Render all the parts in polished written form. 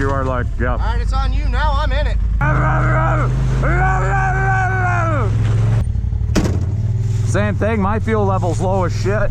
you are lucky. Yeah. All right, it's on you now. I'm in it. Same thing. My fuel level's low as shit.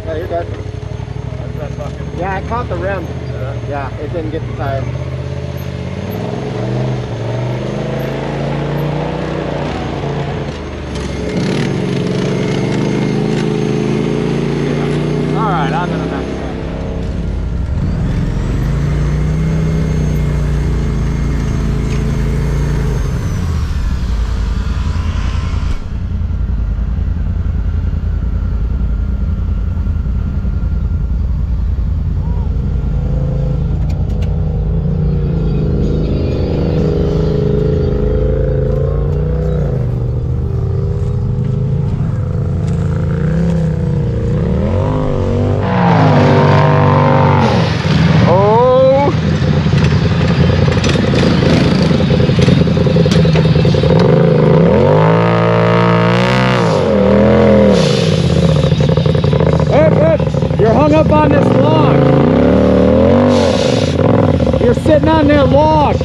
Yeah, you're good. Yeah, I caught the rim. Yeah, it didn't get the tire. Alright, on to the next one. You're hung up on this log. You're sitting on that log.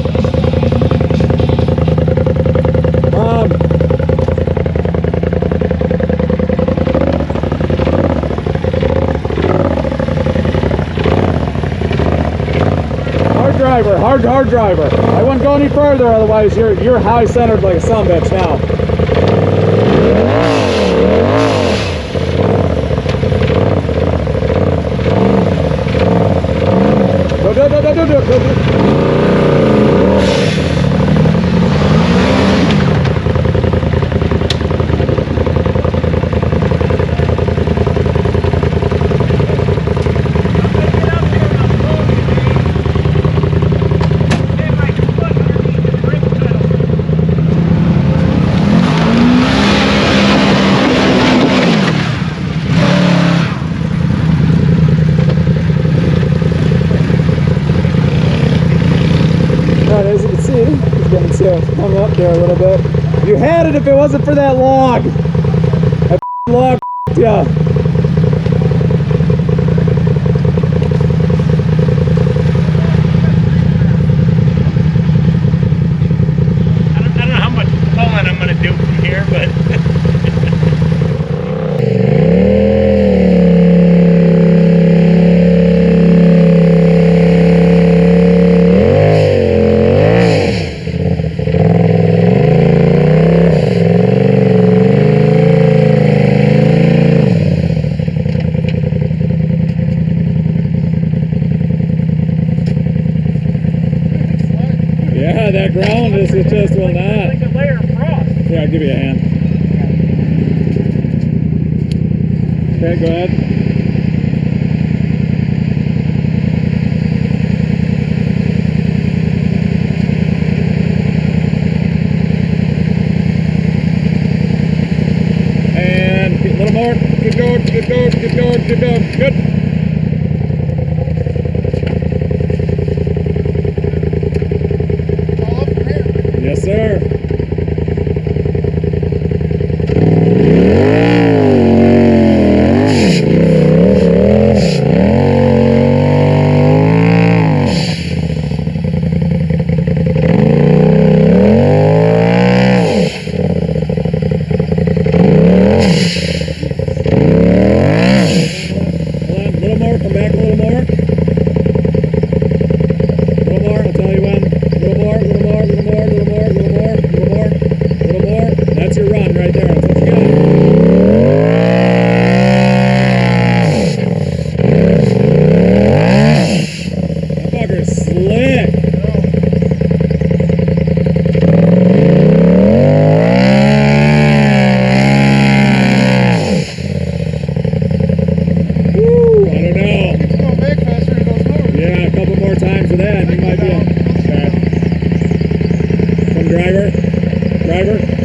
Hard driver. I wouldn't go any further, otherwise you're high centered like a sumbitch now. Go. hung up there a little bit. You had it if it wasn't for that log. That log yeah. I don't know how much pulling I'm going to do from here, but... Yeah, that ground is it just will not. Like a layer of frost. Yeah, I'll give you a hand. Okay, go ahead. And a little more. Good going, good going, good going, good going. Good. Yes, sir.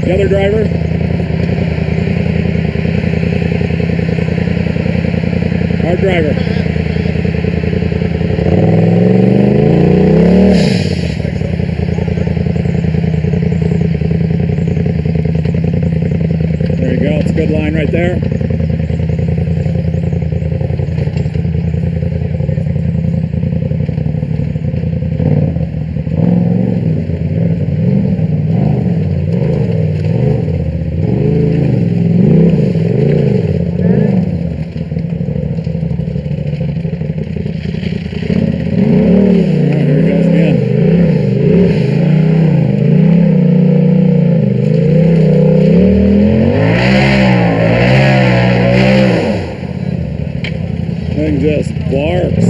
The other driver. Hard driver. There you go. It's a good line right there. Thing just barks.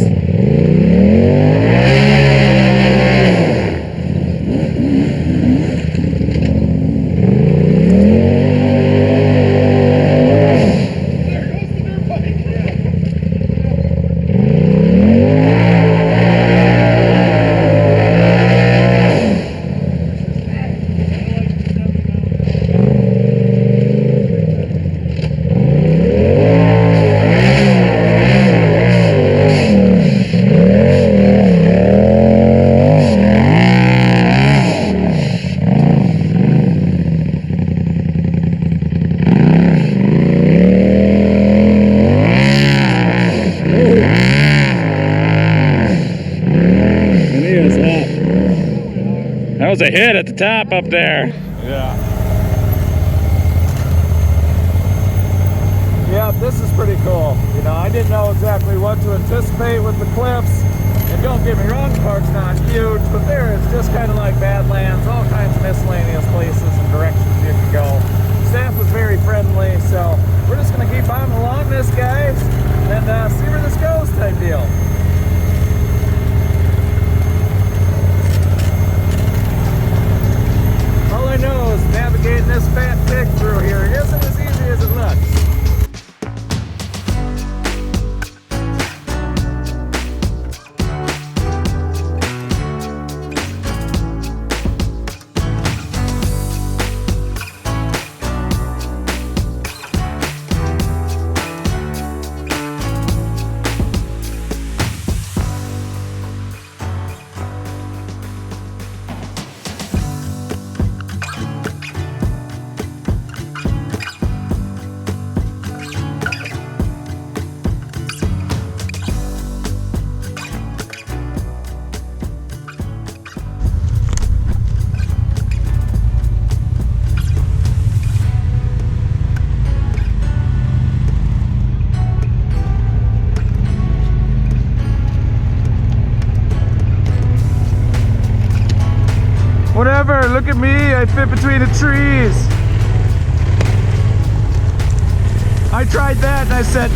That was a hit at the top up there. Yeah. Yeah, this is pretty cool. You know, I didn't know exactly what to anticipate with the cliffs. And don't get me wrong, the park's not huge, but there is just kind of like Badlands, all kinds of miscellaneous places and directions you can go. Staff was very friendly, so we're just going to keep on along this, guys, and see where this goes type deal. All I know is navigating this fat pig through here isn't as easy as it looks. ever. Look at me, I fit between the trees. I tried that and I said,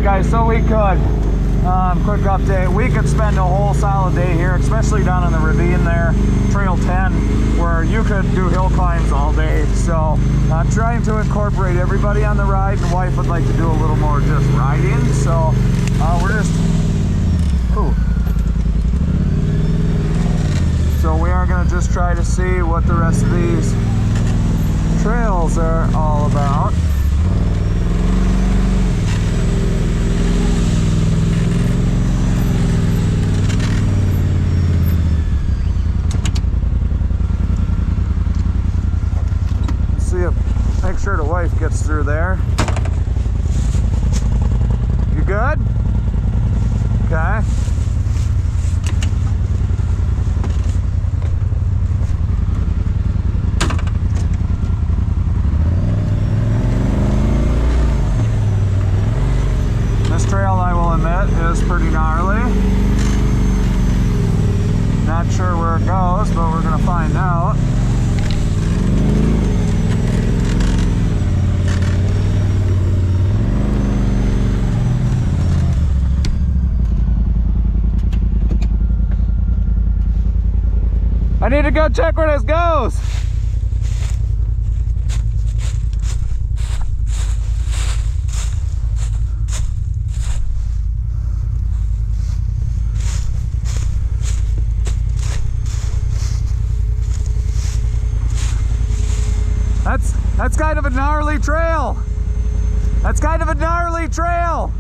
guys, so we could, quick update, we could spend a whole solid day here, especially down in the ravine there, Trail 10, where you could do hill climbs all day. So I'm trying to incorporate everybody on the ride, and wife would like to do a little more just riding. So we're just, so we are going to just try to see what the rest of these trails are all about. Make sure the wife gets through there. You good? Okay. This trail, I will admit, is pretty gnarly. Not sure where it goes, but we're going to find out. I need to go check where this goes. That's kind of a gnarly trail. That's kind of a gnarly trail.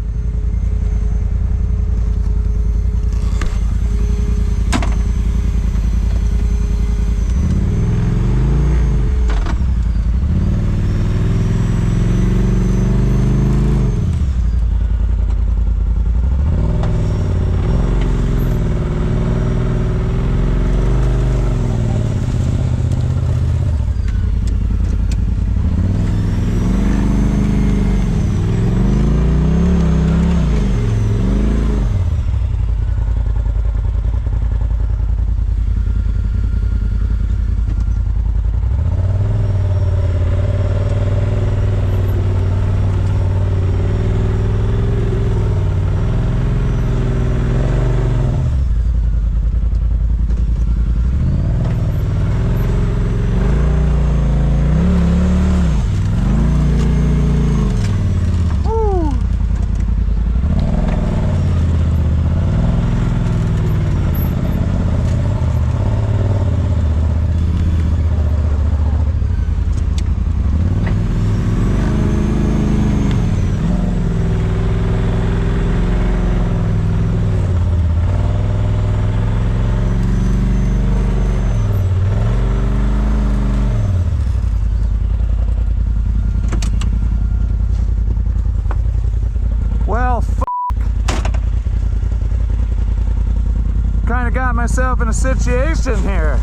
got myself in a situation here.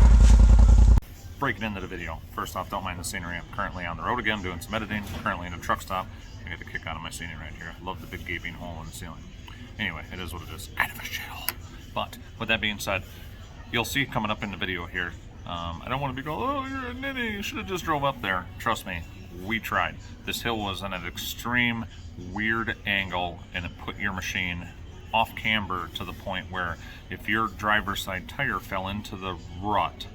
Breaking into the video. First off, don't mind the scenery. I'm currently on the road again doing some editing. Currently in a truck stop. I get the kick out of my scenery right here. I love the big gaping hole in the ceiling. Anyway, it is what it is. Kind of a shithole. But with that being said, you'll see coming up in the video here. I don't want to be going, oh, you're a ninny, you should have just drove up there. Trust me, we tried. This hill was on an extreme weird angle, and it put your machine off camber to the point where if your driver's side tire fell into the rut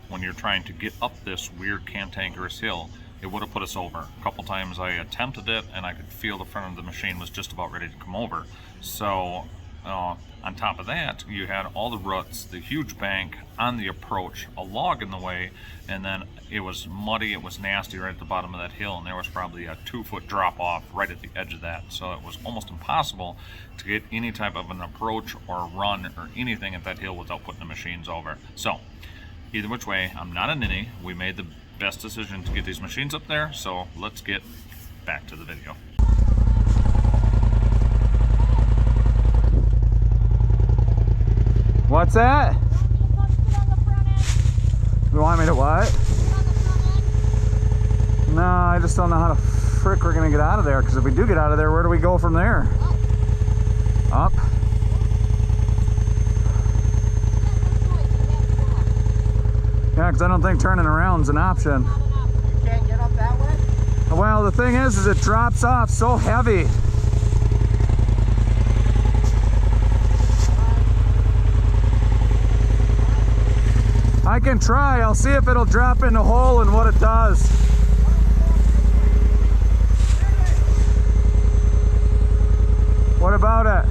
when you're trying to get up this weird cantankerous hill, it would have put us over. A couple times I attempted it and I could feel the front of the machine was just about ready to come over. So on top of that, you had all the ruts, the huge bank on the approach, a log in the way, and then it was muddy, it was nasty right at the bottom of that hill, and there was probably a 2-foot drop off right at the edge of that. So it was almost impossible to get any type of an approach or run or anything at that hill without putting the machines over. So either which way, I'm not a ninny. We made the best decision to get these machines up there, so let's get back to the video. What's that? You want me to what? No, I just don't know how the frick we're gonna get out of there, because if we do get out of there, where do we go from there? Up? Yeah, because I don't think turning around's an option. You can't get up that way? Well, the thing is it drops off so heavy. I can try. I'll see if it'll drop in the hole and what it does. What about it?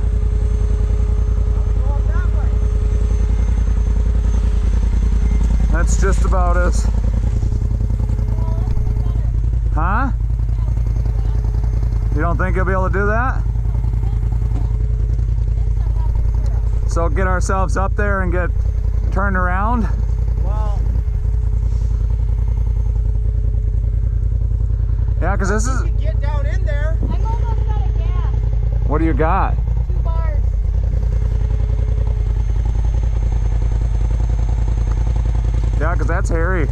That's just about it. Huh? You don't think you'll be able to do that? So get ourselves up there and get turned around? Well, yeah, because this is... you can get down in there. I'm almost out of gas. What do you got? 2 bars. Yeah, because that's hairy.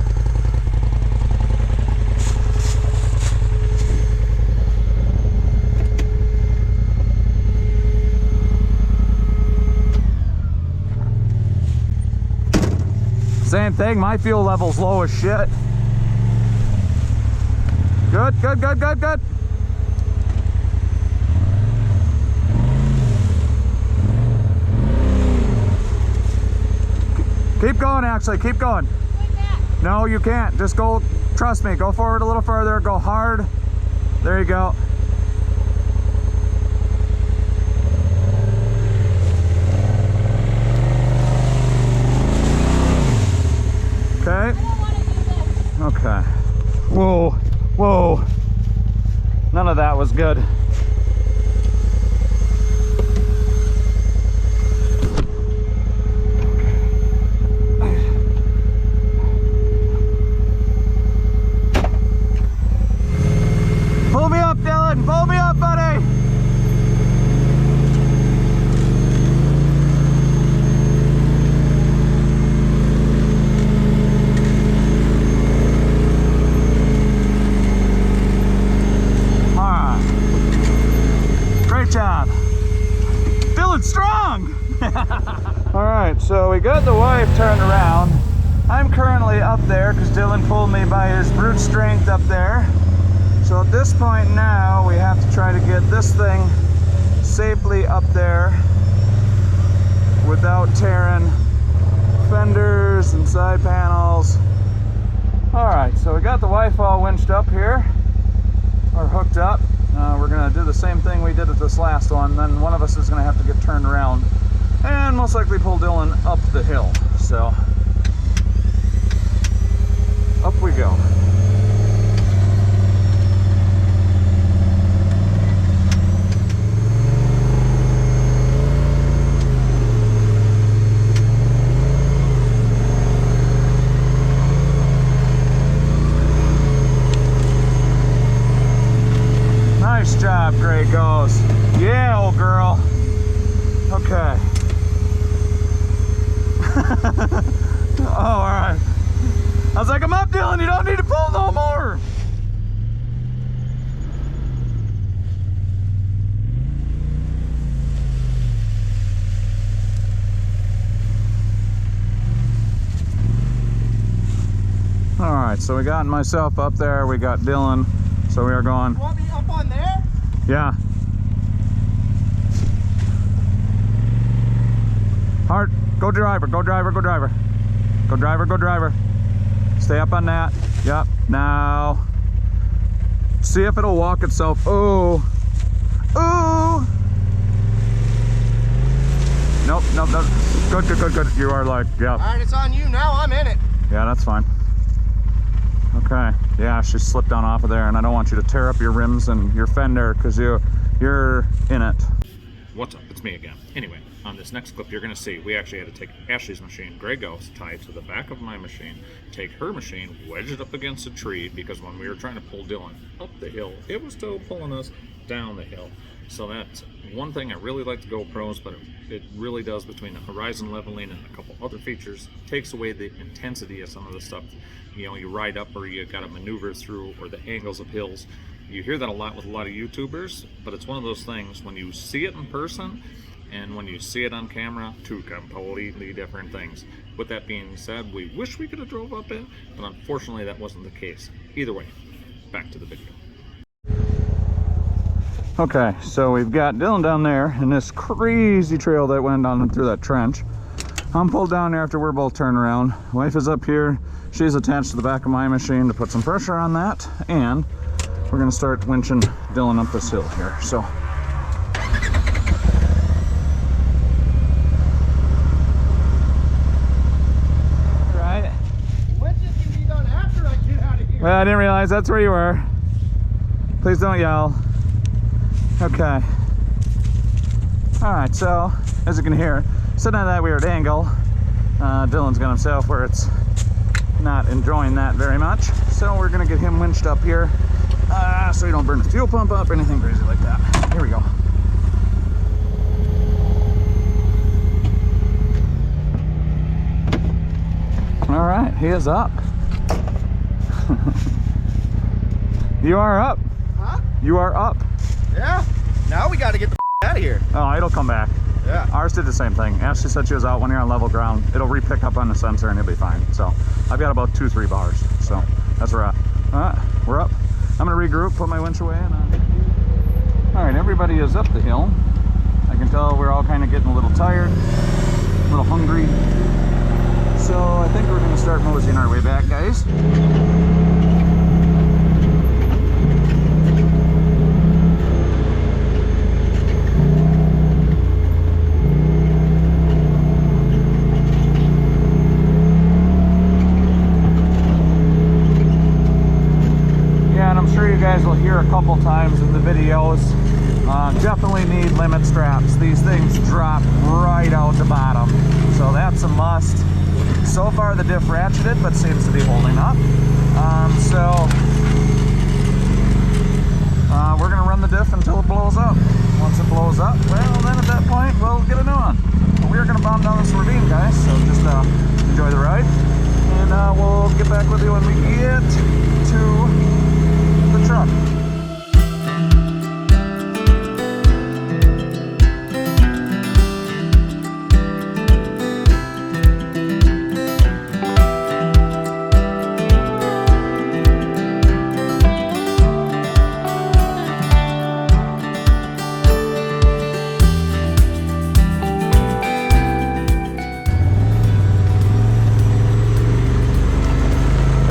Same thing, my fuel level's low as shit. Good, good, good, good, good. Keep going, actually, keep going. Going back. No, you can't. Just go, trust me, go forward a little further, go hard. There you go. Okay. I don't want to do this. Okay. Whoa, whoa. None of that was good. Pull me up, Dylan. Pull me up, buddy. Great job. Dylan's strong. All right, so we got the wife turned around. I'm currently up there because Dylan pulled me by his brute strength up there. So at this point now, we have to try to get this thing safely up there without tearing fenders and side panels. All right, so we got the wife all winched up here, or hooked up. We're gonna do the same thing we did at this last one. Then one of us is gonna have to get turned around and most likely pull Dylan up the hill. So up we go. Nice job, Gray Ghost. Yeah, old girl. Okay. right, so we got myself up there, we got Dylan, so we are going. You want me up on there? Yeah. Hard. Go driver, go driver, go driver. Go driver, go driver. Stay up on that. Yep. Now, see if it'll walk itself. Oh. Oh. Nope, nope, nope. Good, good, good, good. You are like, yeah. All right, it's on you now. I'm in it. Yeah, that's fine. Okay. Yeah, she slipped down off of there, and I don't want you to tear up your rims and your fender because you're in it. What's up? It's me again. Anyway, on this next clip, you're going to see we actually had to take Ashley's machine, Grey Ghost, tie it to the back of my machine, take her machine, wedge it up against a tree, because when we were trying to pull Dylan up the hill, it was still pulling us down the hill. So that's one thing I really like the GoPros, but it really does, between the horizon leveling and a couple other features, takes away the intensity of some of the stuff, you know, you ride up or you got to maneuver through, or the angles of hills. You hear that a lot with a lot of YouTubers, but it's one of those things, when you see it in person and when you see it on camera, two completely different things. With that being said, we wish we could have drove up it, but unfortunately that wasn't the case. Either way, back to the video. Okay, so we've got Dylan down there in this crazy trail that went down through that trench. I'm pulled down there after we're both turned around. Wife is up here. She's attached to the back of my machine to put some pressure on that, and we're gonna start winching Dylan up this hill here. So right. Winches can be done after I get out of here. Well, I didn't realize that's where you were. Please don't yell. Okay. Alright, so as you can hear, sitting at that weird angle, Dylan's got himself where it's not enjoying that very much. So we're gonna get him winched up here, so you don't burn the fuel pump up or anything crazy like that. Here we go. Alright, he is up. You are up. Huh? You are up. Yeah. Now we got to get the out of here. Oh, it'll come back. Yeah. Ours did the same thing. Ashley said she was out when you're on level ground. It'll re-pick up on the sensor and it'll be fine. So I've got about 2-3 bars. So that's where we're at. All right, we're up. I'm gonna regroup, put my winch away, and all right, everybody is up the hill. I can tell we're all kind of getting a little tired, a little hungry. So I think we're gonna start moseying our way back, guys. You guys will hear a couple times in the videos, definitely need limit straps. These things drop right out the bottom, so that's a must. So far the diff ratcheted, but seems to be holding up. We're gonna run the diff until it blows up. Once it blows up, well, then at that point we'll get a new one. But we're gonna bomb down this ravine, guys, so just enjoy the ride, and we'll get back with you when we get to the truck.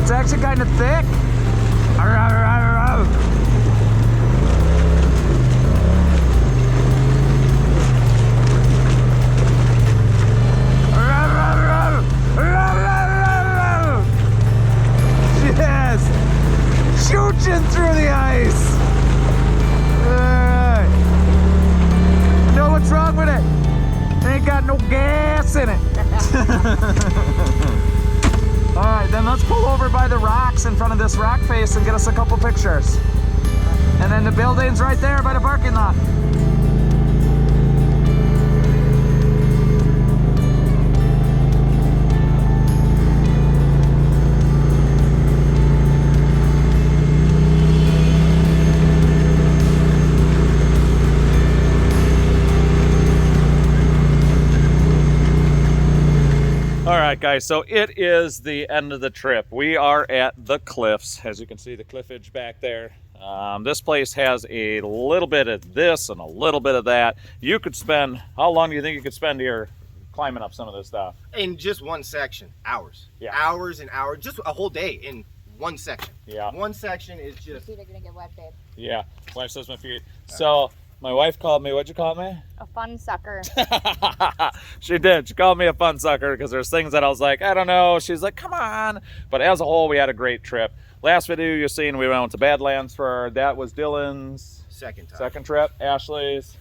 It's actually kind of thick. Yes! Shooting through the ice! Alright. You know what's wrong with it? It ain't got no gas in it. Alright, then let's pull over by the rocks in front of this rock face and get us a couple pictures. And then the building's right there by the parking lot. All right, guys, so it is the end of the trip. We are at the cliffs. As you can see, the cliff edge back there. This place has a little bit of this and a little bit of that. You could spend, how long do you think you could spend here climbing up some of this stuff? In just one section, hours. Yeah. Hours and hours, just a whole day in one section. Yeah. One section is Your just... feet are gonna get wet, babe. Yeah, wife says my feet. So my wife called me, what'd you call me? A fun sucker. She did. She called me a fun sucker because there's things that I was like, I don't know. She's like, come on. But as a whole, we had a great trip. Last video you've seen, we went to Badlands that was Dylan's second time. second trip. Ashley's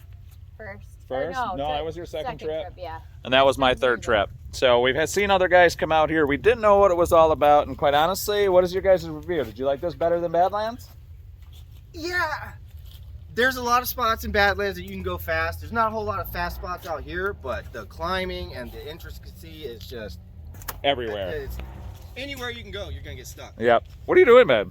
First. first? Or No, that was your second trip. Yeah. And that was my third trip. So we've seen other guys come out here. We didn't know what it was all about. And quite honestly, what is your guys' review? Did you like this better than Badlands? Yeah. There's a lot of spots in Badlands that you can go fast. There's not a whole lot of fast spots out here, but the climbing and the intricacy is just... Everywhere. It's, anywhere you can go, you're going to get stuck. Yep. What are you doing, babe?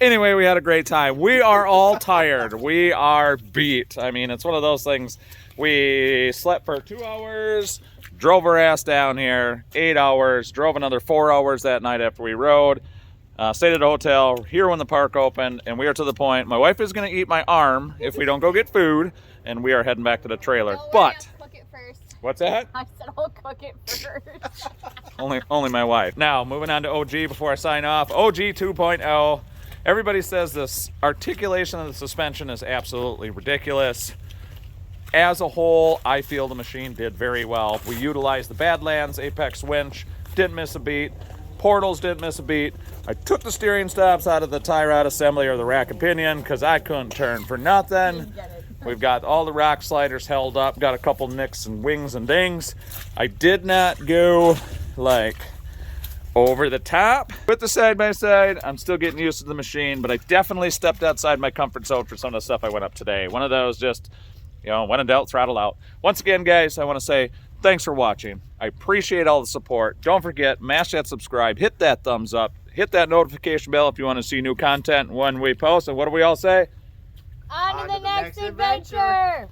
Anyway, we had a great time. We are all tired. We are beat. I mean, it's one of those things. We slept for 2 hours, drove our ass down here, 8 hours, drove another 4 hours that night after we rode, stayed at a hotel here when the park opened, and we are to the point. My wife is going to eat my arm if we don't go get food, and we are heading back to the trailer. Don't worry, But I'll cook it first. what's that? I said I'll cook it first. Only my wife. Now, moving on to OG before I sign off. OG 2.0. Everybody says this articulation of the suspension is absolutely ridiculous. As a whole, I feel the machine did very well. We utilized the Badlands Apex winch, didn't miss a beat. Portals didn't miss a beat. I took the steering stops out of the tie rod assembly or the rack and pinion because I couldn't turn for nothing. We've got all the rock sliders held up, got a couple nicks and wings and dings. I did not go like over the top with the side-by-side. I'm still getting used to the machine, but I definitely stepped outside my comfort zone for some of the stuff I went up today. One of those just, you know, when in doubt, throttle out. Once again, guys, I want to say thanks for watching. I appreciate all the support. Don't forget, mash that subscribe, hit that thumbs up, hit that notification bell if you want to see new content when we post. And what do we all say? On to the next adventure.